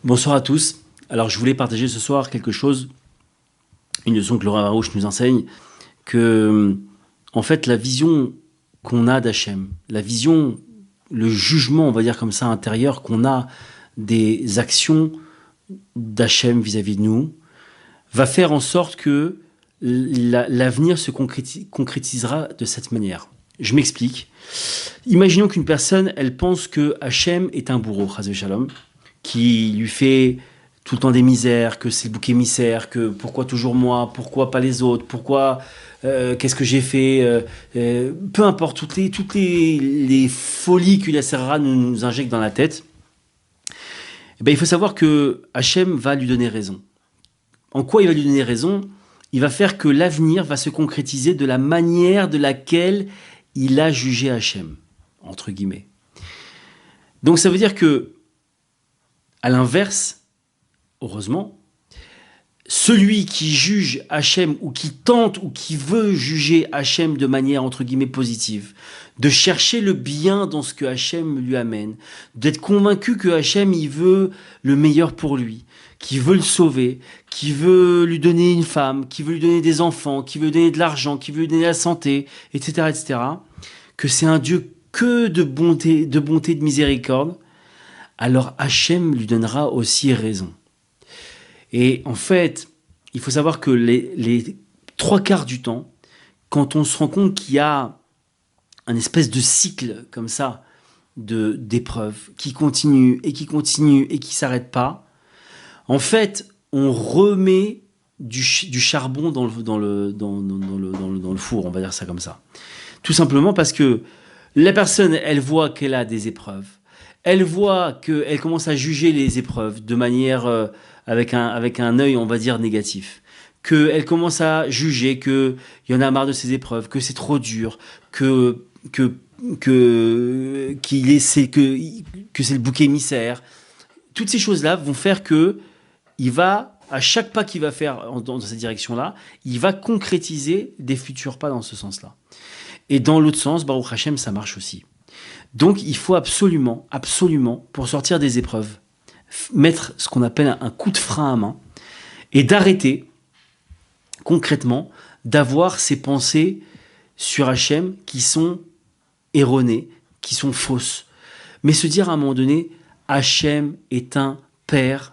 Bonsoir à tous. Alors je voulais partager ce soir quelque chose, une leçon que Laurent Harouche nous enseigne, que en fait la vision qu'on a d'Hachem, la vision, le jugement, on va dire comme ça, intérieur qu'on a des actions d'Hachem vis-à-vis de nous, va faire en sorte que l'avenir se concrétisera de cette manière. Je m'explique. Imaginons qu'une personne, elle pense que Hachem est un bourreau, Chas v'Shalom, qui lui fait tout le temps des misères, que c'est le bouc émissaire, que pourquoi toujours moi, pourquoi pas les autres, pourquoi, qu'est-ce que j'ai fait, peu importe, toutes les folies que la Serra nous injecte dans la tête, eh bien, il faut savoir que Hachem va lui donner raison. En quoi il va lui donner raison? Il va faire que l'avenir va se concrétiser de la manière de laquelle il a jugé Hachem, entre guillemets. Donc ça veut dire que, à l'inverse, heureusement, celui qui juge Hachem ou qui tente ou qui veut juger Hachem de manière entre guillemets positive, de chercher le bien dans ce que Hachem lui amène, d'être convaincu que Hachem il veut le meilleur pour lui, qui veut le sauver, qui veut lui donner une femme, qui veut lui donner des enfants, qui veut lui donner de l'argent, qui veut lui donner la santé, etc., etc., que c'est un Dieu que de bonté, de miséricorde, alors Hachem lui donnera aussi raison. Et en fait, il faut savoir que les trois quarts du temps, quand on se rend compte qu'il y a un espèce de cycle comme ça d'épreuves qui continue et qui continue et qui s'arrête pas, en fait, on remet du charbon dans le four, on va dire ça comme ça. Tout simplement parce que la personne, elle voit qu'elle a des épreuves. Elle voit qu'elle commence à juger les épreuves de manière avec un œil, on va dire, négatif. Qu'elle commence à juger qu'il y en a marre de ces épreuves, que c'est trop dur, que c'est le bouc émissaire. Toutes ces choses-là vont faire que il va, à chaque pas qu'il va faire dans cette direction-là, il va concrétiser des futurs pas dans ce sens-là. Et dans l'autre sens, Baruch Hashem, ça marche aussi. Donc, il faut absolument, pour sortir des épreuves, mettre ce qu'on appelle un coup de frein à main et d'arrêter, concrètement, d'avoir ces pensées sur Hachem qui sont erronées, qui sont fausses. Mais se dire à un moment donné, Hachem est un père,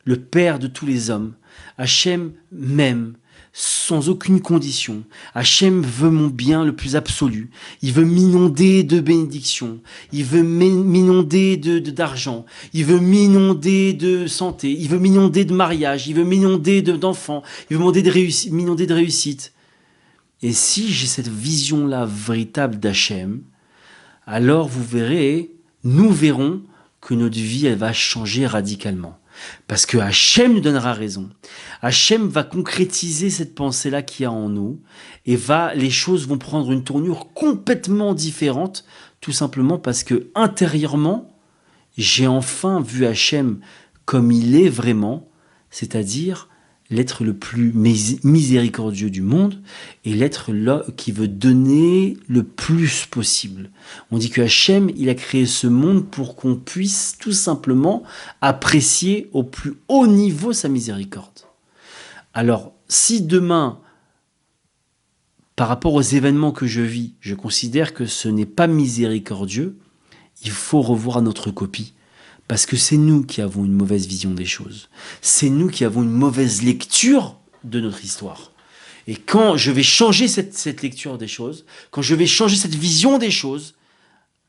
le père de tous les hommes. Hachem m'aime sans aucune condition. Hachem veut mon bien le plus absolu. Il veut m'inonder de bénédictions. Il veut m'inonder d'argent. Il veut m'inonder de santé. Il veut m'inonder de mariage. Il veut m'inonder d'enfants. Il veut m'inonder de réussite. Et si j'ai cette vision-là véritable d'Hachem, alors nous verrons que notre vie, elle va changer radicalement. Parce que Hachem nous donnera raison. Hachem va concrétiser cette pensée-là qu'il y a en nous et les choses vont prendre une tournure complètement différente, tout simplement parce que intérieurement, j'ai enfin vu Hachem comme il est vraiment, c'est-à-dire l'être le plus miséricordieux du monde et l'être là qui veut donner le plus possible. On dit que Hachem, il a créé ce monde pour qu'on puisse tout simplement apprécier au plus haut niveau sa miséricorde. Alors, si demain, par rapport aux événements que je vis, je considère que ce n'est pas miséricordieux, il faut revoir notre copie. Parce que c'est nous qui avons une mauvaise vision des choses. C'est nous qui avons une mauvaise lecture de notre histoire. Et quand je vais changer cette lecture des choses, quand je vais changer cette vision des choses,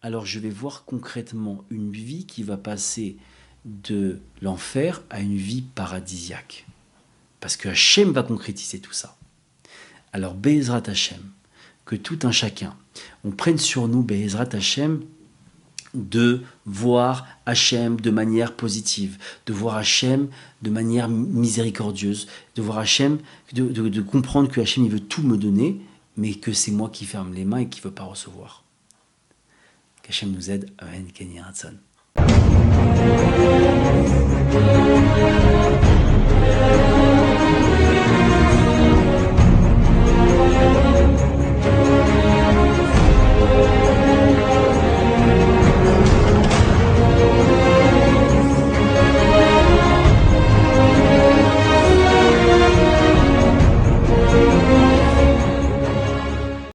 alors je vais voir concrètement une vie qui va passer de l'enfer à une vie paradisiaque. Parce que Hachem va concrétiser tout ça. Alors, Be'ezrat Hachem, que tout un chacun, on prenne sur nous, Be'ezrat Hachem, de voir Hachem de manière positive, de voir Hachem de manière miséricordieuse, de voir Hachem, de comprendre que Hachem il veut tout me donner, mais que c'est moi qui ferme les mains et qui ne veut pas recevoir. Qu'Hachem nous aide. Amen. Kenny Hudson.